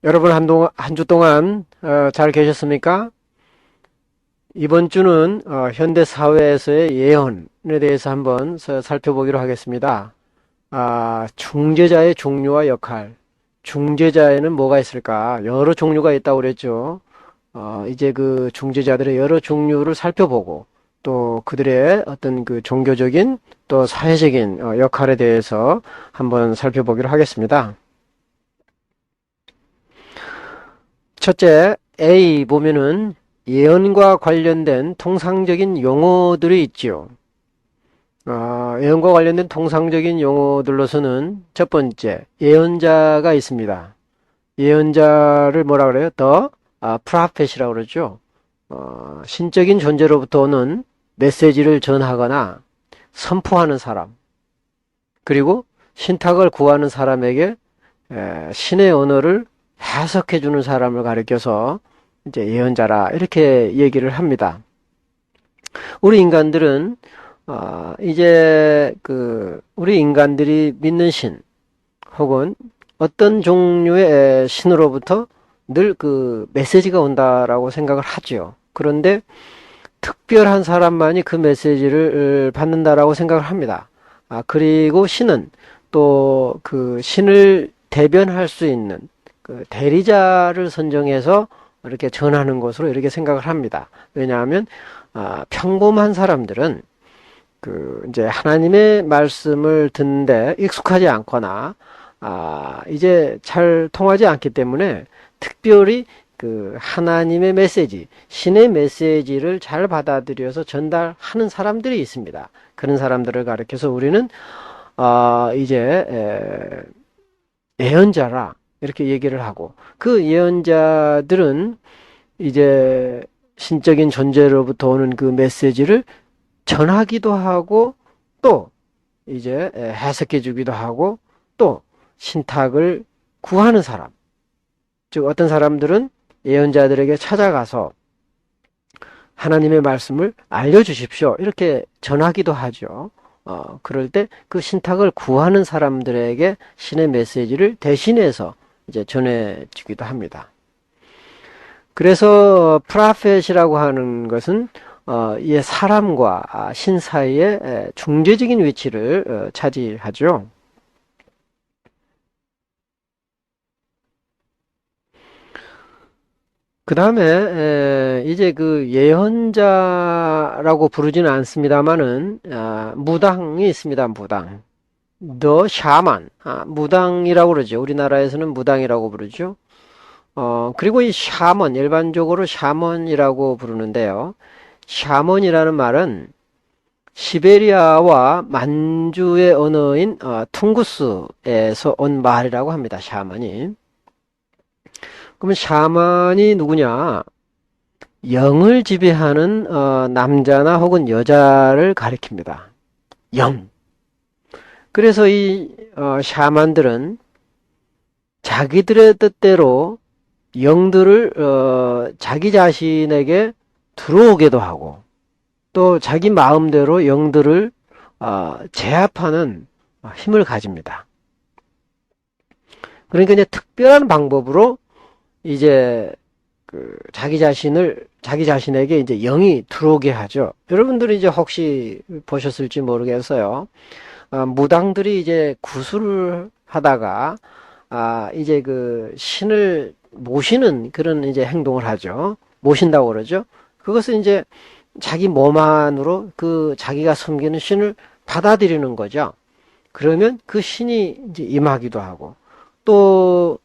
여러분 한 주 동안 잘 계셨습니까? 이번 주는 현대 사회에서의 예언에 대해서 한번 살펴보기로 하겠습니다. 중재자의 종류와 역할. 중재자에는 뭐가 있을까? 여러 종류가 있다고 그랬죠. 이제 그 중재자들의 여러 종류를 살펴보고 또 그들의 어떤 그 종교적인 또 사회적인 역할에 대해서 한번 살펴보기로 하겠습니다. 첫째, A 보면은 예언과 관련된 통상적인 용어들이 있지요. 예언과 관련된 통상적인 용어들로서는 첫 번째, 예언자가 있습니다. 예언자를 뭐라 그래요? 프라펫이라고 그러죠. 신적인 존재로부터 오는 메시지를 전하거나 선포하는 사람, 그리고 신탁을 구하는 사람에게 신의 언어를 해석해 주는 사람을 가리켜서 이제 예언자라 이렇게 얘기를 합니다. 우리 인간들은 이제 우리 인간들이 믿는 신 혹은 어떤 종류의 신으로부터 늘 그 메시지가 온다라고 생각을 하죠. 그런데 특별한 사람만이 그 메시지를 받는다라고 생각을 합니다. 그리고 신은 또 그 신을 대변할 수 있는 그 대리자를 선정해서 이렇게 전하는 것으로 이렇게 생각을 합니다. 왜냐하면 평범한 사람들은 이제 하나님의 말씀을 듣는데 익숙하지 않거나 이제 잘 통하지 않기 때문에 특별히 그 하나님의 메시지, 신의 메시지를 잘 받아들여서 전달하는 사람들이 있습니다. 그런 사람들을 가리켜서 우리는 이제 예언자라 이렇게 얘기를 하고, 그 예언자들은 이제 신적인 존재로부터 오는 그 메시지를 전하기도 하고 또 이제 해석해 주기도 하고 또 신탁을 구하는 사람, 즉 어떤 사람들은 예언자들에게 찾아가서 하나님의 말씀을 알려주십시오 이렇게 전하기도 하죠. 그럴 때 그 신탁을 구하는 사람들에게 신의 메시지를 대신해서 이제 전해주기도 합니다. 그래서 프라펫이라고 하는 것은 이 사람과 신 사이에 중재적인 위치를 차지하죠. 그 다음에 이제 그 예언자라고 부르지는 않습니다만은 무당이 있습니다. 무당. 더 샤만, 무당이라고 그러죠. 우리나라에서는 무당이라고 부르죠. 그리고 이 샤먼, 일반적으로 샤먼이라고 부르는데요. 샤먼이라는 말은 시베리아와 만주의 언어인 퉁구스에서 온 말이라고 합니다. 샤먼이. 그러면 샤먼이 누구냐? 영을 지배하는 남자나 혹은 여자를 가리킵니다. 영. 그래서 이 샤만들은 자기들의 뜻대로 영들을 자기 자신에게 들어오게도 하고 또 자기 마음대로 영들을 제압하는 힘을 가집니다. 그러니까 이제 특별한 방법으로 이제 자기 자신에게 이제 영이 들어오게 하죠. 여러분들이 이제 혹시 보셨을지 모르겠어요. 무당들이 이제 구술을 하다가 이제 그 신을 모시는 그런 이제 행동을 하죠. 모신다고 그러죠. 그것은 이제 자기 몸 안으로 그 자기가 섬기는 신을 받아들이는 거죠. 그러면 그 신이 이제 임하기도 하고 또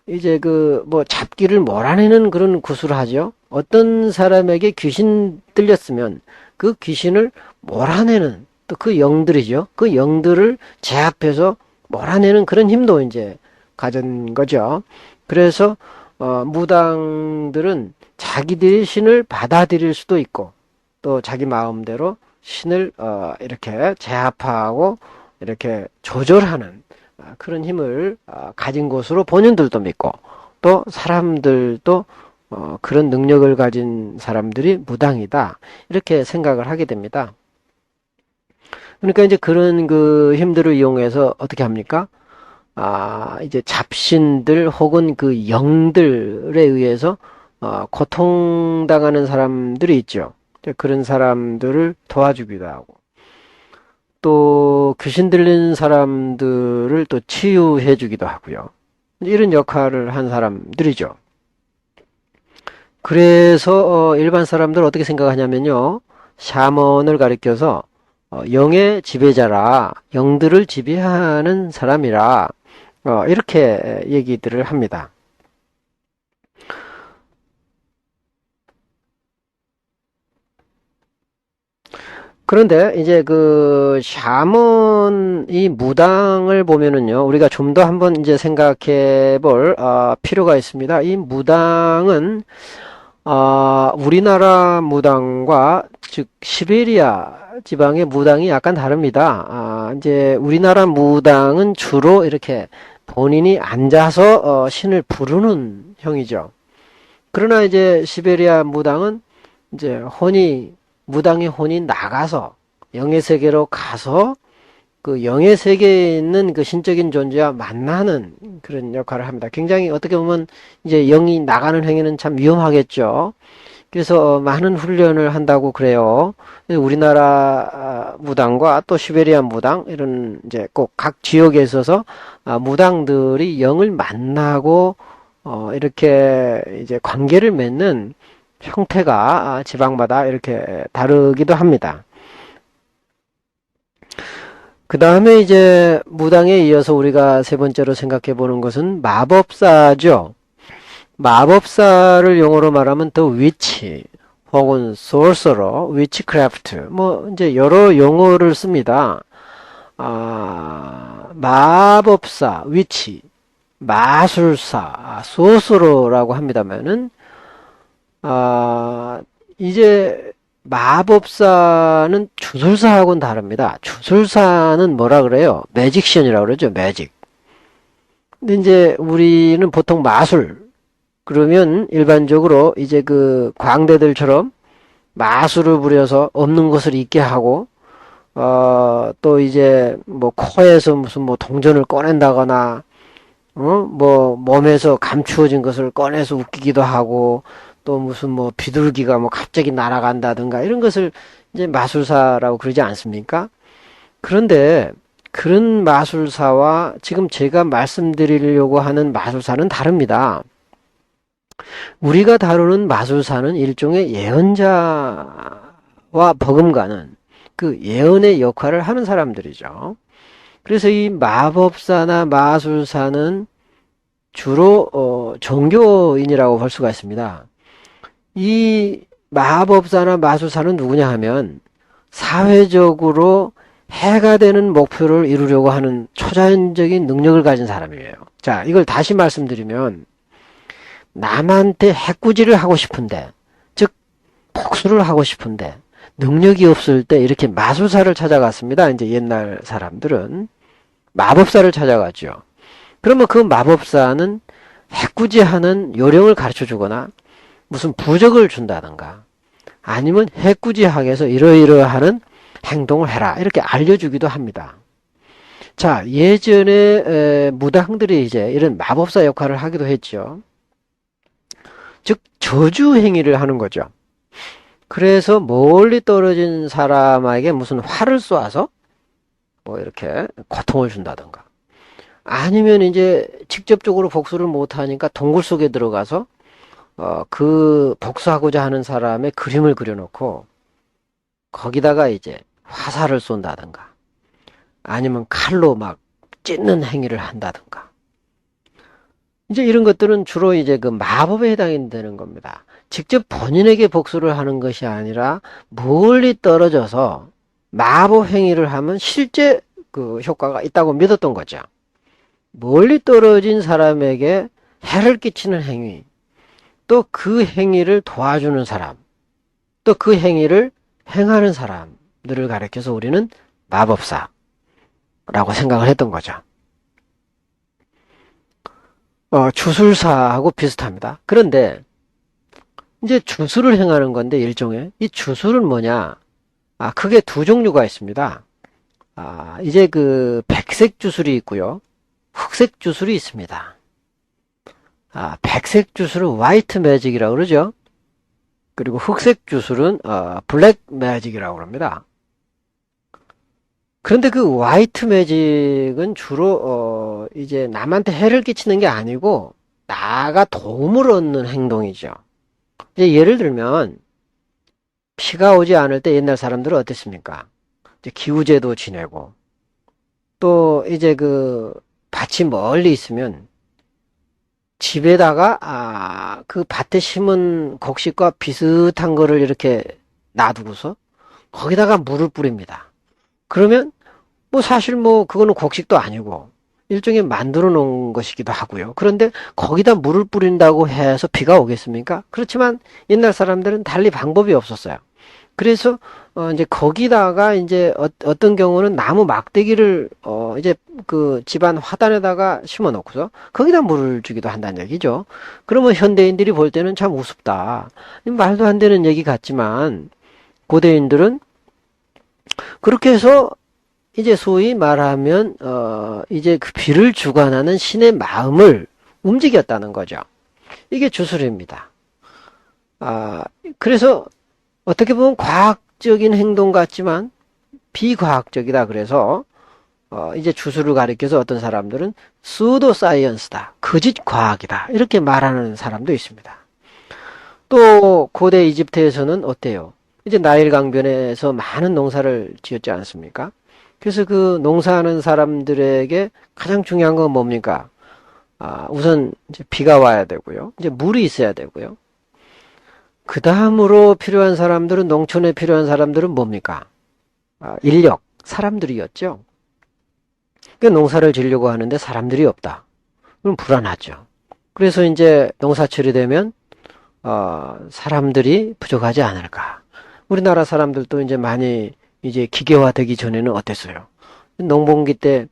이제 뭐 잡기를 몰아내는 그런 구술을 하죠. 어떤 사람에게 귀신 들렸으면 그 귀신을 몰아내는 또 그 영들이죠. 그 영들을 제압해서 몰아내는 그런 힘도 이제 가진 거죠. 그래서 무당들은 자기들의 신을 받아들일 수도 있고 또 자기 마음대로 신을 이렇게 제압하고 이렇게 조절하는 그런 힘을 가진 것으로 본인들도 믿고 또 사람들도 그런 능력을 가진 사람들이 무당이다 이렇게 생각을 하게 됩니다. 그러니까 이제 그런 그 힘들을 이용해서 어떻게 합니까? 이제 잡신들 혹은 그 영들에 의해서 고통당하는 사람들이 있죠. 그런 사람들을 도와주기도 하고, 또 귀신 들린 사람들을 또 치유해 주기도 하고요. 이런 역할을 한 사람들이죠. 그래서 일반 사람들 어떻게 생각하냐면요. 샤먼을 가리켜서 영의 지배자라, 영들을 지배하는 사람이라 이렇게 얘기들을 합니다. 그런데 이제 그 샤먼 이 무당을 보면은요, 우리가 좀 더 한번 이제 생각해 볼 필요가 있습니다. 이 무당은 우리나라 무당과 즉 시베리아 지방의 무당이 약간 다릅니다. 이제 우리나라 무당은 주로 이렇게 본인이 앉아서 신을 부르는 형이죠. 그러나 이제 시베리아 무당은 이제 무당의 혼이 나가서 영의 세계로 가서 그 영의 세계에 있는 그 신적인 존재와 만나는 그런 역할을 합니다. 굉장히 어떻게 보면 이제 영이 나가는 행위는 참 위험하겠죠. 그래서 많은 훈련을 한다고 그래요. 우리나라 무당과 또 시베리안 무당 이런 이제 꼭 각 지역에 있어서 무당들이 영을 만나고 이렇게 이제 관계를 맺는 형태가 지방마다 이렇게 다르기도 합니다. 그 다음에 이제 무당에 이어서 우리가 세 번째로 생각해 보는 것은 마법사죠. 마법사를 영어로 말하면 The Witch 혹은 Sorcerer, Witchcraft 뭐 이제 여러 용어를 씁니다. 마법사, 위치, 마술사, 소스로라고 합니다만은 이제 마법사는 주술사하고는 다릅니다. 주술사는 뭐라 그래요? 매직션이라고 그러죠. 매직. 근데 이제 우리는 보통 마술 그러면 일반적으로 이제 그 광대들처럼 마술을 부려서 없는 것을 있게 하고 또 이제 뭐 코에서 무슨 뭐 동전을 꺼낸다거나 뭐 몸에서 감추어진 것을 꺼내서 웃기기도 하고 또 무슨 뭐 비둘기가 뭐 갑자기 날아간다든가 이런 것을 이제 마술사라고 그러지 않습니까? 그런데 그런 마술사와 지금 제가 말씀드리려고 하는 마술사는 다릅니다. 우리가 다루는 마술사는 일종의 예언자와 버금가는 그 예언의 역할을 하는 사람들이죠. 그래서 이 마법사나 마술사는 주로 종교인이라고 볼 수가 있습니다. 이 마법사나 마술사는 누구냐 하면 사회적으로 해가 되는 목표를 이루려고 하는 초자연적인 능력을 가진 사람이에요. 자, 이걸 다시 말씀드리면 남한테 해꾸지를 하고 싶은데, 즉 복수를 하고 싶은데 능력이 없을 때 이렇게 마술사를 찾아갔습니다. 이제 옛날 사람들은 마법사를 찾아갔죠. 그러면 그 마법사는 해꾸지하는 요령을 가르쳐 주거나 무슨 부적을 준다든가 아니면 해꾸지하게 해서 이러이러하는 행동을 해라 이렇게 알려주기도 합니다. 자, 예전에 무당들이 이제 이런 마법사 역할을 하기도 했죠. 즉 저주 행위를 하는 거죠. 그래서 멀리 떨어진 사람에게 무슨 활을 쏘아서 뭐 이렇게 고통을 준다든가 아니면 이제 직접적으로 복수를 못하니까 동굴 속에 들어가서 그 복수하고자 하는 사람의 그림을 그려놓고 거기다가 이제 화살을 쏜다든가 아니면 칼로 막 찢는 행위를 한다든가 이제 이런 것들은 주로 이제 그 마법에 해당이 되는 겁니다. 직접 본인에게 복수를 하는 것이 아니라 멀리 떨어져서 마법 행위를 하면 실제 그 효과가 있다고 믿었던 거죠. 멀리 떨어진 사람에게 해를 끼치는 행위, 또 그 행위를 도와주는 사람, 또 그 행위를 행하는 사람들을 가리켜서 우리는 마법사라고 생각을 했던 거죠. 주술사하고 비슷합니다. 그런데 이제 주술을 행하는 건데 일종의 이 주술은 뭐냐? 크게 두 종류가 있습니다. 이제 그 백색 주술이 있고요. 백색 주술이 있습니다. 백색 주술은 화이트 매직이라고 그러죠. 그리고 흑색 주술은 블랙 매직이라고 합니다. 그런데 그 화이트 매직은 주로 이제 남한테 해를 끼치는 게 아니고 나가 도움을 얻는 행동이죠. 이제 예를 들면 비가 오지 않을 때 옛날 사람들은 어땠습니까? 이제 기우제도 지내고 또 이제 그 밭이 멀리 있으면 집에다가 그 밭에 심은 곡식과 비슷한 거를 이렇게 놔두고서 거기다가 물을 뿌립니다. 그러면 뭐 사실 뭐 그거는 곡식도 아니고 일종의 만들어 놓은 것이기도 하고요. 그런데 거기다 물을 뿌린다고 해서 비가 오겠습니까? 그렇지만 옛날 사람들은 달리 방법이 없었어요. 그래서 이제 거기다가 이제 어떤 경우는 나무 막대기를 이제 그 집안 화단에다가 심어 놓고서 거기다 물을 주기도 한다는 얘기죠. 그러면 현대인들이 볼 때는 참 우습다. 말도 안 되는 얘기 같지만 고대인들은 그렇게 해서 이제 소위 말하면 이제 그 비를 주관하는 신의 마음을 움직였다는 거죠. 이게 주술입니다. 그래서 어떻게 보면 과학적인 행동 같지만 비과학적이다. 그래서 이제 주술을 가리켜서 어떤 사람들은 수도 사이언스다, 거짓 과학이다 이렇게 말하는 사람도 있습니다. 또 고대 이집트에서는 어때요? 이제 나일 강변에서 많은 농사를 지었지 않습니까? 그래서 그 농사하는 사람들에게 가장 중요한 건 뭡니까? 우선 이제 비가 와야 되고요. 이제 물이 있어야 되고요. 그 다음으로 필요한 사람들은, 농촌에 필요한 사람들은 뭡니까? 인력, 사람들이었죠. 그러니까 농사를 지으려고 하는데 사람들이 없다. 그럼 불안하죠. 그래서 이제 농사철이 되면 사람들이 부족하지 않을까. 우리나라 사람들도 이제 많이 이제 기계화되기 전에는 어땠어요? 농번기 때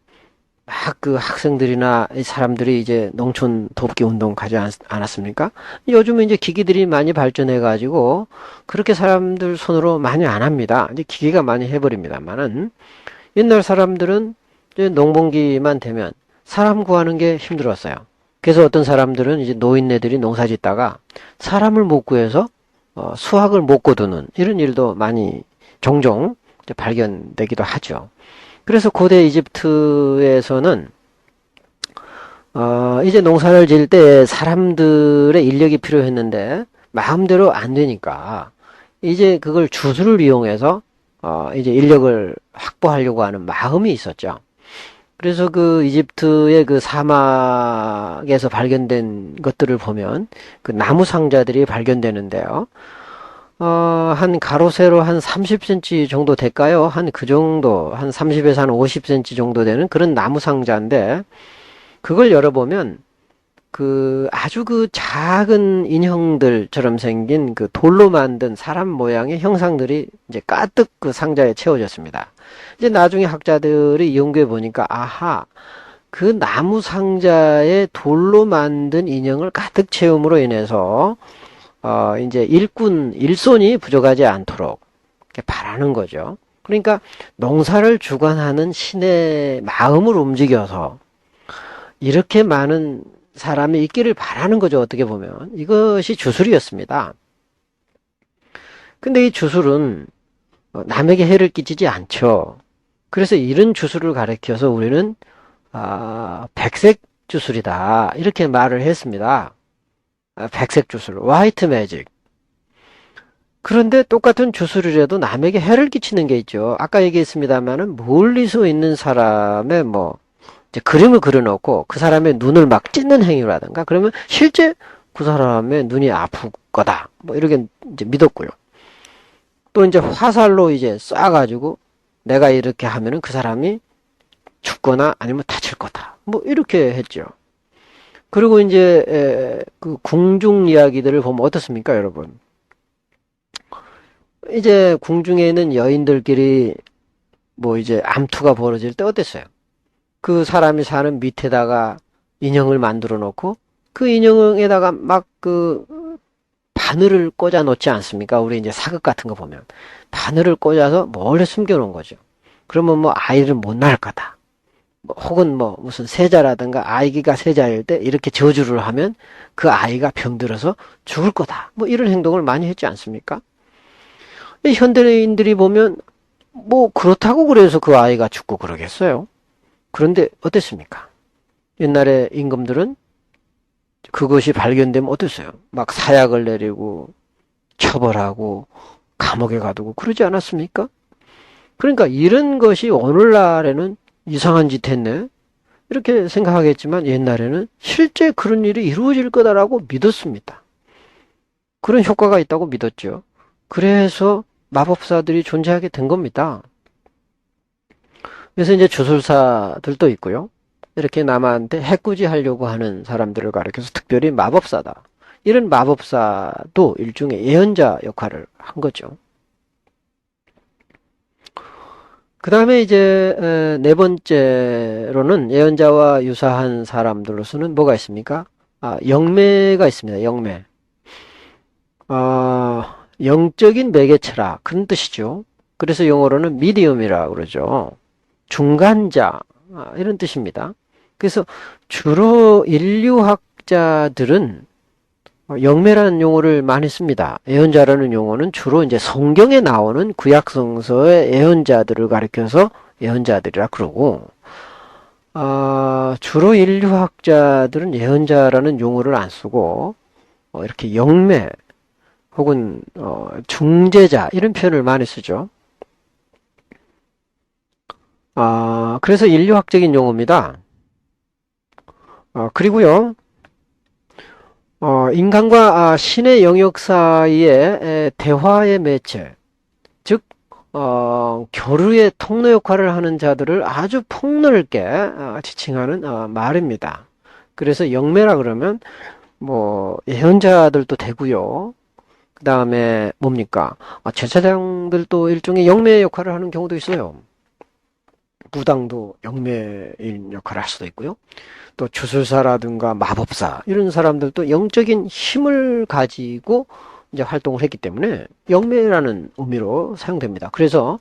막 그 학생들이나 사람들이 이제 농촌 돕기 운동 가지 않았습니까? 요즘은 이제 기기들이 많이 발전해가지고 그렇게 사람들 손으로 많이 안 합니다. 이제 기계가 많이 해버립니다만은 옛날 사람들은 이제 농번기만 되면 사람 구하는 게 힘들었어요. 그래서 어떤 사람들은 이제 노인네들이 농사 짓다가 사람을 못 구해서 수확을 못 거두는 이런 일도 많이 종종 발견되기도 하죠. 그래서 고대 이집트에서는 이제 농사를 지을 때 사람들의 인력이 필요했는데 마음대로 안 되니까 이제 그걸 주술을 이용해서 이제 인력을 확보하려고 하는 마음이 있었죠. 그래서 그 이집트의 그 사막에서 발견된 것들을 보면 그 나무 상자들이 발견되는데요. 한 가로 세로 한 30cm 정도 될까요? 한 그 정도, 한 30에서 한 50cm 정도 되는 그런 나무 상자인데, 그걸 열어보면, 그 아주 그 작은 인형들처럼 생긴 그 돌로 만든 사람 모양의 형상들이 이제 가득 그 상자에 채워졌습니다. 이제 나중에 학자들이 연구해 보니까, 아하, 그 나무 상자에 돌로 만든 인형을 가득 채움으로 인해서 이제 일손이 부족하지 않도록 이렇게 바라는 거죠. 그러니까 농사를 주관하는 신의 마음을 움직여서 이렇게 많은 사람이 있기를 바라는 거죠. 어떻게 보면. 이것이 주술이었습니다. 근데 이 주술은 남에게 해를 끼치지 않죠. 그래서 이런 주술을 가리켜서 우리는 백색 주술이다 이렇게 말을 했습니다. 백색 주술, 화이트 매직. 그런데 똑같은 주술이라도 남에게 해를 끼치는 게 있죠. 아까 얘기했습니다만은 멀리서 있는 사람의 뭐 이제 그림을 그려놓고 그 사람의 눈을 막 찢는 행위라든가 그러면 실제 그 사람의 눈이 아플 거다. 뭐 이렇게 이제 믿었고요. 또 이제 화살로 이제 쏴가지고 내가 이렇게 하면은 그 사람이 죽거나 아니면 다칠 거다. 뭐 이렇게 했죠. 그리고 이제 그 궁중 이야기들을 보면 어떻습니까, 여러분? 이제 궁중에 있는 여인들끼리 뭐 이제 암투가 벌어질 때 어땠어요? 그 사람이 사는 밑에다가 인형을 만들어 놓고 그 인형에다가 막 그 바늘을 꽂아 놓지 않습니까? 우리 이제 사극 같은 거 보면 바늘을 꽂아서 몰래 숨겨 놓은 거죠. 그러면 뭐 아이를 못 낳을 거다. 혹은 무슨 세자라든가 아기가 세자일 때 이렇게 저주를 하면 그 아이가 병들어서 죽을 거다. 이런 행동을 많이 했지 않습니까? 현대인들이 보면 그렇다고 그래서 그 아이가 죽고 그러겠어요. 그런데 어땠습니까? 옛날에 임금들은 그것이 발견되면 어땠어요? 막 사약을 내리고 처벌하고 감옥에 가두고 그러지 않았습니까? 그러니까 이런 것이 오늘날에는 이상한 짓 했네. 이렇게 생각하겠지만 옛날에는 실제 그런 일이 이루어질 거다라고 믿었습니다. 그런 효과가 있다고 믿었죠. 그래서 마법사들이 존재하게 된 겁니다. 그래서 이제 주술사들도 있고요. 이렇게 남한테 해꾸지 하려고 하는 사람들을 가리켜서 특별히 마법사다. 이런 마법사도 일종의 예언자 역할을 한 거죠. 그 다음에 이제 네 번째로는 예언자와 유사한 사람들로서는 뭐가 있습니까? 영매가 있습니다. 영매. 영적인 매개체라 그런 뜻이죠. 그래서 영어로는 미디엄이라고 그러죠. 중간자 이런 뜻입니다. 그래서 주로 인류학자들은 영매라는 용어를 많이 씁니다. 예언자라는 용어는 주로 이제 성경에 나오는 구약성서의 예언자들을 가리켜서 예언자들이라 그러고, 주로 인류학자들은 예언자라는 용어를 안 쓰고, 이렇게 영매, 혹은, 중재자, 이런 표현을 많이 쓰죠. 그래서 인류학적인 용어입니다. 그리고요, 인간과 신의 영역 사이의 대화의 매체, 즉, 교류의 통로 역할을 하는 자들을 아주 폭넓게 지칭하는 말입니다. 그래서 영매라 그러면 예언자들도 되고요. 그 다음에 뭡니까? 제사장들도 일종의 영매 역할을 하는 경우도 있어요. 무당도 영매인 역할을 할 수도 있고요. 또 주술사라든가 마법사 이런 사람들도 영적인 힘을 가지고 이제 활동을 했기 때문에 영매라는 의미로 사용됩니다. 그래서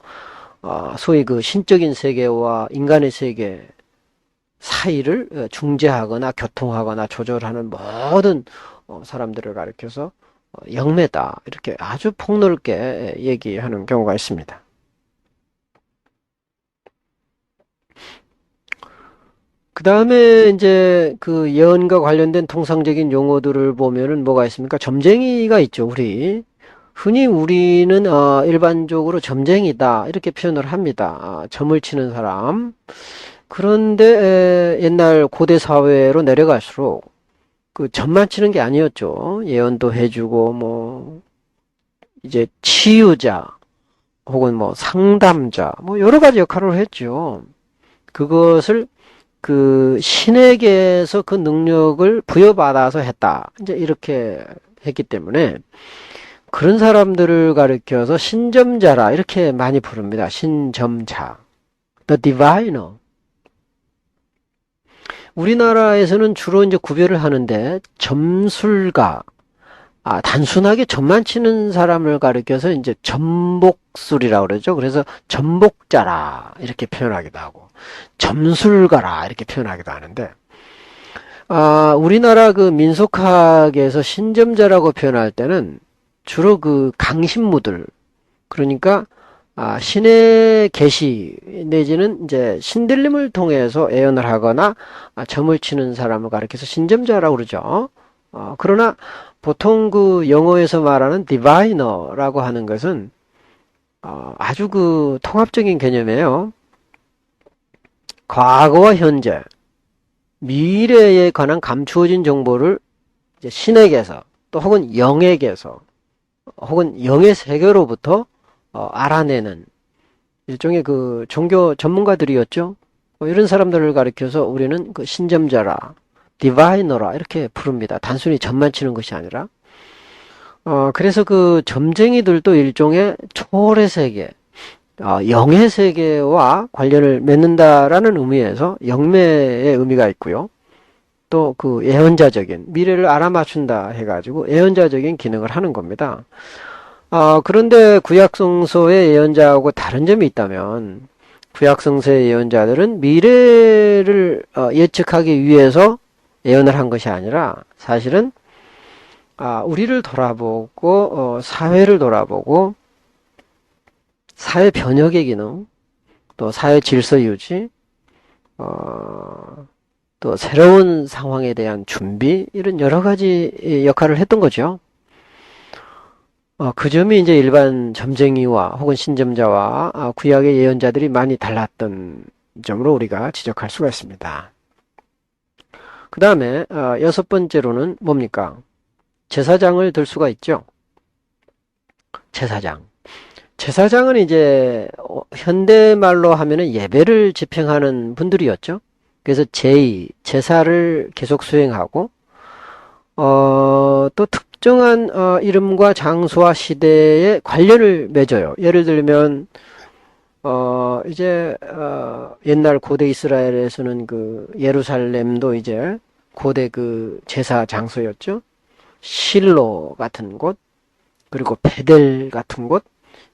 소위 그 신적인 세계와 인간의 세계 사이를 중재하거나 교통하거나 조절하는 모든 사람들을 가리켜서 영매다 이렇게 아주 폭넓게 얘기하는 경우가 있습니다. 그 다음에 이제 그 예언과 관련된 통상적인 용어들을 보면은 뭐가 있습니까? 점쟁이가 있죠, 우리. 흔히 우리는 일반적으로 점쟁이다 이렇게 표현을 합니다. 점을 치는 사람. 그런데 옛날 고대 사회로 내려갈수록 그 점만 치는 게 아니었죠. 예언도 해주고 이제 치유자 혹은 상담자 여러 가지 역할을 했죠. 그것을 그 신에게서 그 능력을 부여받아서 했다. 이제 이렇게 했기 때문에 그런 사람들을 가리켜서 신점자라 이렇게 많이 부릅니다. 신점자. The diviner. 우리나라에서는 주로 이제 구별을 하는데 점술가, 단순하게 점만 치는 사람을 가리켜서 이제 점복술이라고 그러죠. 그래서 점복자라 이렇게 표현하기도 하고 점술가라 이렇게 표현하기도 하는데 우리나라 그 민속학에서 신점자라고 표현할 때는 주로 그 강신무들 그러니까 신의 계시 내지는 이제 신들림을 통해서 예언을 하거나 점을 치는 사람을 가리켜서 신점자라고 그러죠. 그러나 보통 그 영어에서 말하는 디바이너라고 하는 것은 아주 그 통합적인 개념이에요. 과거와 현재, 미래에 관한 감추어진 정보를 이제 신에게서 또 혹은 영에게서 혹은 영의 세계로부터 알아내는 일종의 그 종교 전문가들이었죠. 이런 사람들을 가리켜서 우리는 그 신점자라, 디바이너라 이렇게 부릅니다. 단순히 점만 치는 것이 아니라. 그래서 그 점쟁이들도 일종의 초월의 세계, 영의 세계와 관련을 맺는다라는 의미에서 영매의 의미가 있고요. 또 그 예언자적인 미래를 알아맞춘다 해가지고 예언자적인 기능을 하는 겁니다. 그런데 구약성서의 예언자하고 다른 점이 있다면 구약 성서의 예언자들은 미래를 예측하기 위해서 예언을 한 것이 아니라 사실은 우리를 돌아보고 사회를 돌아보고 사회 변혁의 기능, 또 사회 질서 유지, 또 새로운 상황에 대한 준비, 이런 여러 가지 역할을 했던 거죠. 그 점이 이제 일반 점쟁이와 혹은 신점자와 구약의 예언자들이 많이 달랐던 점으로 우리가 지적할 수가 있습니다. 그 다음에 여섯 번째로는 뭡니까? 제사장을 들 수가 있죠. 제사장. 제사장은 이제 현대말로 하면은 예배를 집행하는 분들이었죠. 그래서 제사를 계속 수행하고 또 특정한 이름과 장소와 시대에 관련을 맺어요. 예를 들면 이제 옛날 고대 이스라엘에서는 그 예루살렘도 이제 고대 그 제사 장소였죠. 실로 같은 곳, 그리고 베델 같은 곳,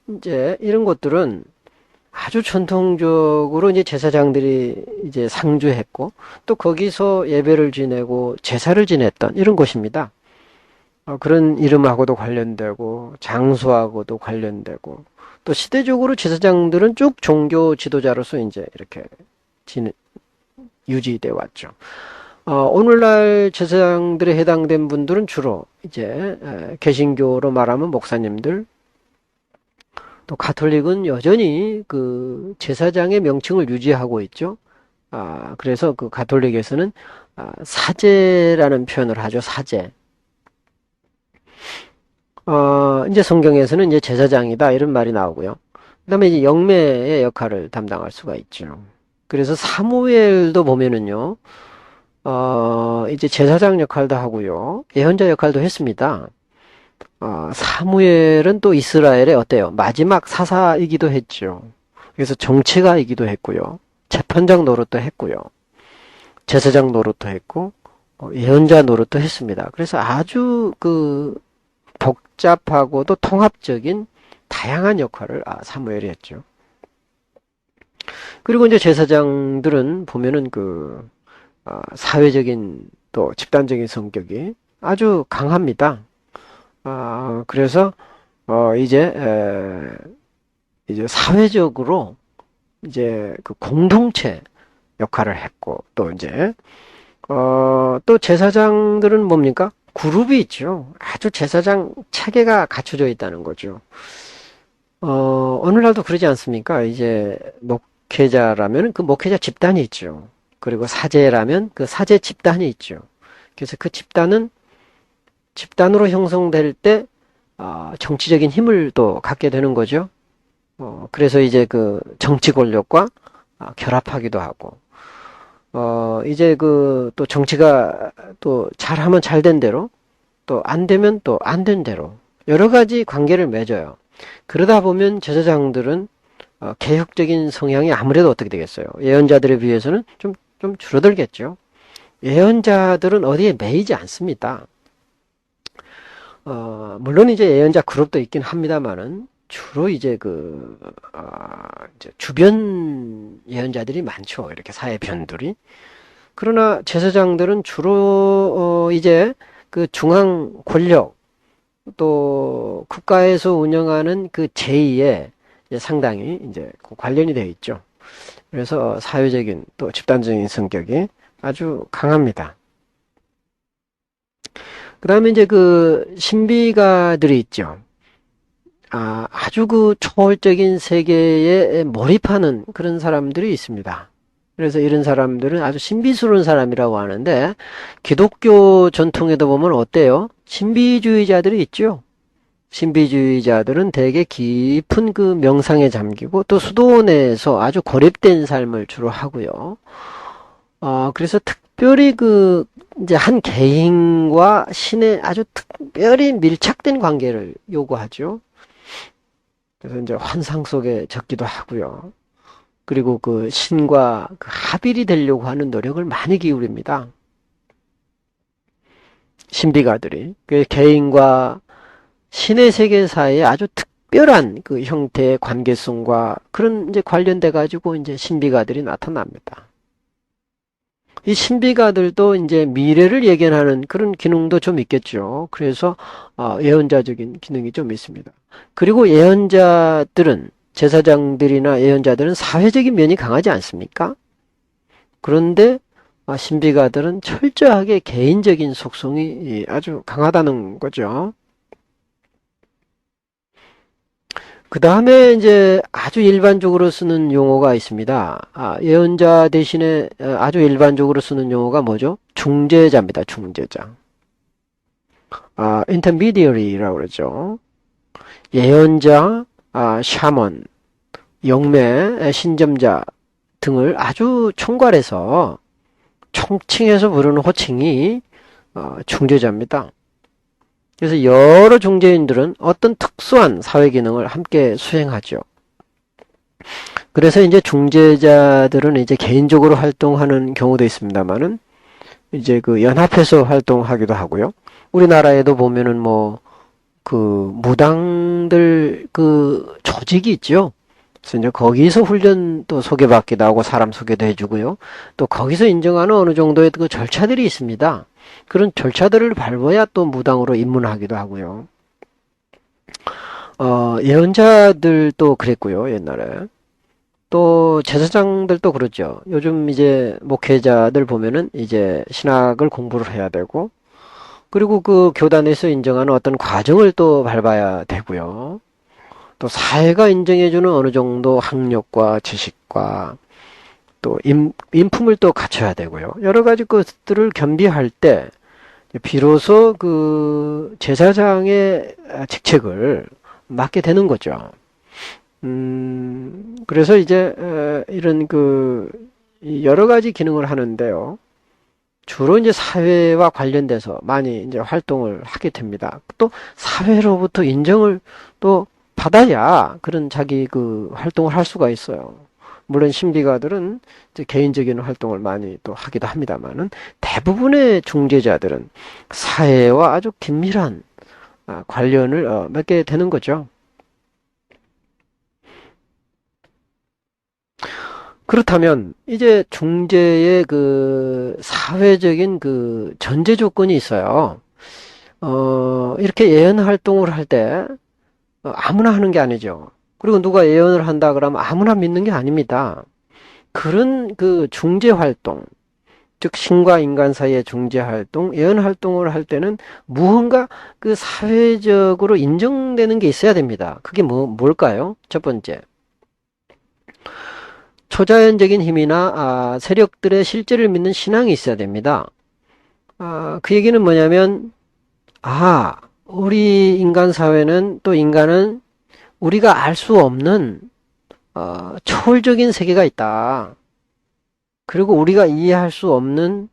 이제 이런 곳들은 아주 전통적으로 이제 제사장들이 이제 상주했고, 또 거기서 예배를 지내고 제사를 지냈던 이런 곳입니다. 그런 이름하고도 관련되고, 장소하고도 관련되고, 또 시대적으로 제사장들은 쭉 종교 지도자로서 이제 이렇게 유지되어 왔죠. 오늘날 제사장들에 해당된 분들은 주로 이제 개신교로 말하면 목사님들, 또 가톨릭은 여전히 그 제사장의 명칭을 유지하고 있죠. 그래서 그 가톨릭에서는 사제라는 표현을 하죠. 사제. 이제 성경에서는 이제 제사장이다 이런 말이 나오고요. 그다음에 이제 영매의 역할을 담당할 수가 있죠. 그래서 사무엘도 보면은요. 이제 제사장 역할도 하고요. 예언자 역할도 했습니다. 사무엘은 또 이스라엘의 어때요? 마지막 사사이기도 했죠. 그래서 정치가이기도 했고요. 재판장 노릇도 했고요. 제사장 노릇도 했고, 예언자 노릇도 했습니다. 그래서 아주 그 복잡하고도 통합적인 다양한 역할을 사무엘이 했죠. 그리고 이제 제사장들은 보면은 그 사회적인 또 집단적인 성격이 아주 강합니다. 그래서 이제 사회적으로 이제 그 공동체 역할을 했고, 또 이제 또 제사장들은 뭡니까? 그룹이 있죠. 아주 제사장 체계가 갖춰져 있다는 거죠. 오늘날도 그러지 않습니까? 이제 목회자라면 그 목회자 집단이 있죠. 그리고 사제라면 그 사제 집단이 있죠. 그래서 그 집단으로 형성될 때 정치적인 힘을 또 갖게 되는 거죠. 그래서 이제 그 정치 권력과 결합하기도 하고, 이제 그 또 정치가 또 잘하면 잘 된 대로, 또 안 되면 또 안 된 대로 여러 가지 관계를 맺어요. 그러다 보면 제사장들은 개혁적인 성향이 아무래도 어떻게 되겠어요? 예언자들에 비해서는 좀 줄어들겠죠. 예언자들은 어디에 매이지 않습니다. 물론 이제 예언자 그룹도 있긴 합니다만은 주로 이제 이제 주변 예언자들이 많죠. 이렇게 사회 변들이. 그러나 제사장들은 주로 이제 그 중앙 권력 또 국가에서 운영하는 그 제의에 상당히 이제 관련이 되어 있죠. 그래서 사회적인 또 집단적인 성격이 아주 강합니다. 그 다음에 이제 그 신비가들이 있죠. 아주 그 초월적인 세계에 몰입하는 그런 사람들이 있습니다. 그래서 이런 사람들은 아주 신비스러운 사람이라고 하는데, 기독교 전통에도 보면 어때요? 신비주의자들이 있죠. 신비주의자들은 되게 깊은 그 명상에 잠기고 또 수도원에서 아주 고립된 삶을 주로 하고요. 그래서 특별히 그 이제 한 개인과 신의 아주 특별히 밀착된 관계를 요구하죠. 그래서 이제 환상 속에 적기도 하고요. 그리고 그 신과 그 합일이 되려고 하는 노력을 많이 기울입니다. 신비가들이. 그 개인과 신의 세계 사이에 아주 특별한 그 형태의 관계성과 그런 이제 관련돼 가지고 이제 신비가들이 나타납니다. 이 신비가들도 이제 미래를 예견하는 그런 기능도 좀 있겠죠. 그래서 예언자적인 기능이 좀 있습니다. 그리고 예언자들은 제사장들이나 예언자들은 사회적인 면이 강하지 않습니까? 그런데 신비가들은 철저하게 개인적인 속성이 아주 강하다는 거죠. 그 다음에 이제 아주 일반적으로 쓰는 용어가 있습니다. 예언자 대신에 아주 일반적으로 쓰는 용어가 뭐죠? 중재자입니다. 중재자. intermediary라고 그러죠. 예언자, 샤먼, 영매, 신점자 등을 아주 총괄해서 총칭해서 부르는 호칭이 중재자입니다. 그래서 여러 중재인들은 어떤 특수한 사회 기능을 함께 수행하죠. 그래서 이제 중재자들은 이제 개인적으로 활동하는 경우도 있습니다만은 이제 그 연합해서 활동하기도 하고요. 우리나라에도 보면은 뭐 그 무당들 그 조직이 있죠. 그래서 이제 거기서 훈련도 소개받기도 하고 사람 소개도 해주고요. 또 거기서 인정하는 어느 정도의 그 절차들이 있습니다. 그런 절차들을 밟아야 또 무당으로 입문하기도 하고요. 예언자들도 그랬고요, 옛날에. 또 제사장들도 그렇죠. 요즘 이제 목회자들 보면은 이제 신학을 공부를 해야 되고, 그리고 그 교단에서 인정하는 어떤 과정을 또 밟아야 되고요. 또 사회가 인정해주는 어느 정도 학력과 지식과 또 인품을 또 갖춰야 되고요. 여러 가지 것들을 겸비할 때 비로소 그 제사장의 직책을 맡게 되는 거죠. 그래서 이제 이런 그 여러 가지 기능을 하는데요. 주로 이제 사회와 관련돼서 많이 이제 활동을 하게 됩니다. 또 사회로부터 인정을 또 받아야 그런 자기 그 활동을 할 수가 있어요. 물론 신비가들은 이제 개인적인 활동을 많이 또 하기도 합니다만은 대부분의 중재자들은 사회와 아주 긴밀한 관련을 맺게 되는 거죠. 그렇다면 이제 중재의 그 사회적인 그 전제 조건이 있어요. 이렇게 예언 활동을 할 때 아무나 하는 게 아니죠. 그리고 누가 예언을 한다 그러면 아무나 믿는 게 아닙니다. 그런 그 중재 활동, 즉 신과 인간 사이의 중재 활동, 예언 활동을 할 때는 무언가 그 사회적으로 인정되는 게 있어야 됩니다. 그게 뭘까요? 첫 번째. 초자연적인 힘이나 세력들의 실제를 믿는 신앙이 있어야 됩니다. 그 얘기는 뭐냐면 우리 인간 사회는 또 인간은 우리가 알 수 없는 초월적인 세계가 있다. 그리고 우리가 이해할 수 없는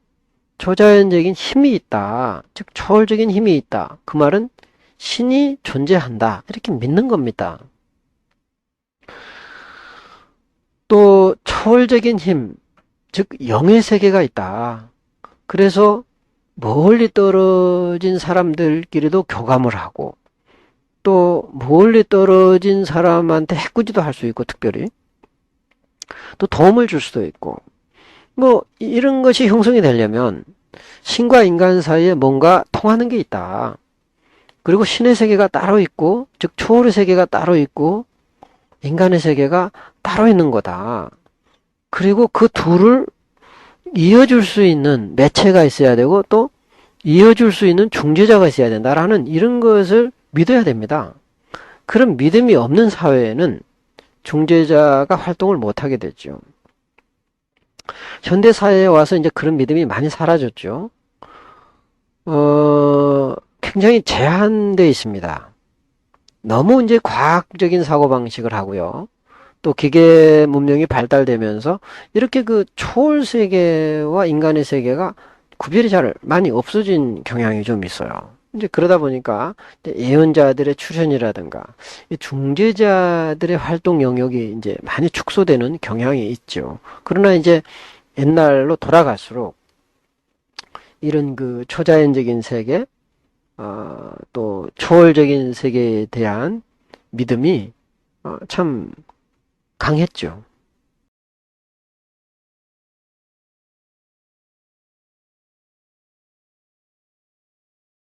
초자연적인 힘이 있다. 즉 초월적인 힘이 있다. 그 말은 신이 존재한다. 이렇게 믿는 겁니다. 또 초월적인 힘, 즉 영의 세계가 있다. 그래서 멀리 떨어진 사람들끼리도 교감을 하고 또 멀리 떨어진 사람한테 해꾸지도 할 수 있고 특별히 또 도움을 줄 수도 있고 뭐 이런 것이 형성이 되려면 신과 인간 사이에 뭔가 통하는 게 있다. 그리고 신의 세계가 따로 있고 즉 초월의 세계가 따로 있고 인간의 세계가 따로 있는 거다. 그리고 그 둘을 이어줄 수 있는 매체가 있어야 되고 또 이어줄 수 있는 중재자가 있어야 된다라는 이런 것을 믿어야 됩니다. 그런 믿음이 없는 사회에는 중재자가 활동을 못하게 되죠. 현대 사회에 와서 이제 그런 믿음이 많이 사라졌죠. 굉장히 제한되어 있습니다. 너무 이제 과학적인 사고방식을 하고요. 또 기계 문명이 발달되면서 이렇게 그 초월 세계와 인간의 세계가 구별이 잘 많이 없어진 경향이 좀 있어요. 이제 그러다 보니까 예언자들의 출현이라든가 중재자들의 활동 영역이 이제 많이 축소되는 경향이 있죠. 그러나 이제 옛날로 돌아갈수록 이런 그 초자연적인 세계, 또 초월적인 세계에 대한 믿음이 참 강했죠.